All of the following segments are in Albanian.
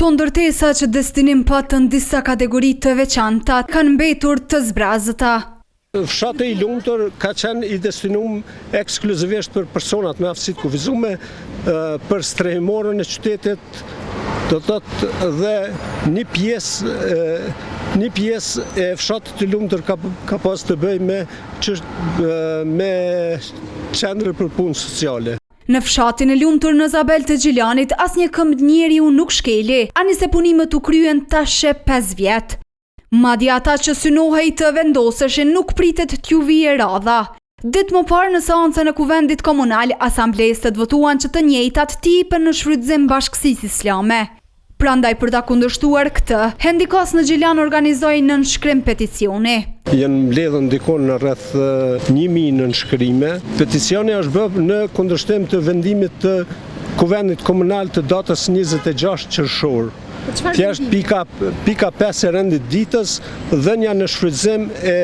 Këto ndërtesa që destinim patën disa kategori të veçanta kanë mbetur të zbrazëta. Fshati i lumtur ka qenë i destinuar ekskluzivisht për personat me aftësi të kufizuara, për strehimorën e qytetit, do thotë, dhe një pjesë e fshatit të lumtur ka pas të bëjë me qendrë për punë sociale. Në fshatin e lumtur në Zabel të Gjilanit asnjë këmbë njeriu nuk shkeli, ani se punimet u kryen tash 5 vjet. Madje ata që synohej të vendoseshin nuk pritet t'ju vijë radha. Ditë më parë në seancën e Kuvendit Komunal, asamblesët votuan që të njëjtat t'ipen në shfrytëzim Bashkësisë Islame. Prandaj për ta kundërshtuar këtë, Hendikas në Gjilan organizoi nënshkrim peticioni. Janë mbledhur ndikon në rreth 1000 nënshkrime. Peticioni është bërë në kundërshtim të vendimit të Kuvendit Komunal të datës 26 qershor. Thjesht pika 5 e rendit ditës, dhënia në shfrytëzim e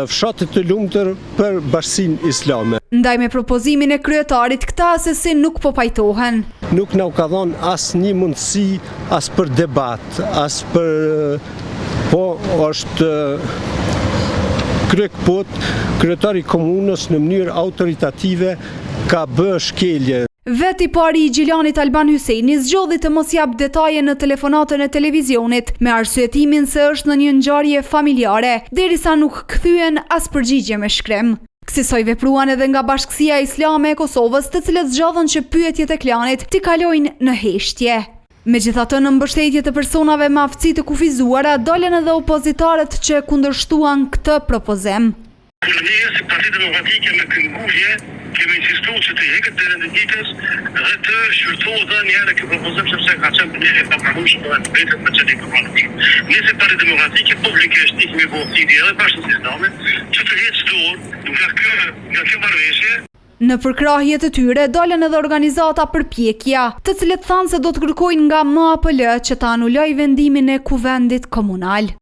fshatit të lumtur për Bashkësinë Islame. Ndaj me propozimin e kryetarit, këta asesi nuk po pajtohen. Nuk na u ka dhënë asnjë mundësi as për debat, as për është kryetari i komunës në mënyrë autoritative ka bërë shkelje. Veti pari i Gjilanit Alban Hyseni zgjodhi të mos jap detaje në telefonatën e televizionit me arsyetimin se është në një ngjarje familjare, derisa nuk kthyen as përgjigje me shkrim. Kësaj vepruan edhe nga Bashkësia Islame e Kosovës, të cilët zgjodhen që pyetjet e klanit t'i kalojnë në heshtje. Megjithatë, në mbështetje të personave me aftësi të kufizuara, dolën edhe opozitarët që kundërshtuan këtë propozim. Ne si Partia Demokratike me këngulje kemi insistuar që të heqet të rendit ditës dhe të shqyrtohet edhe një herë kjo propozim sepse ka qenë një e papranueshme dhe në vetë me çdo papranueshëm. Ne si Partia Demokratike publikisht ikemi votimi edhe Bashkisë Islame që të heqë dorë nga kjo marrëveshje. Në përkrahje të tyre dolën edhe organizata përpjekja, të cilët thanë se do të kërkojnë nga MAPL që ta anulojë vendimin e Kuvendit Komunal.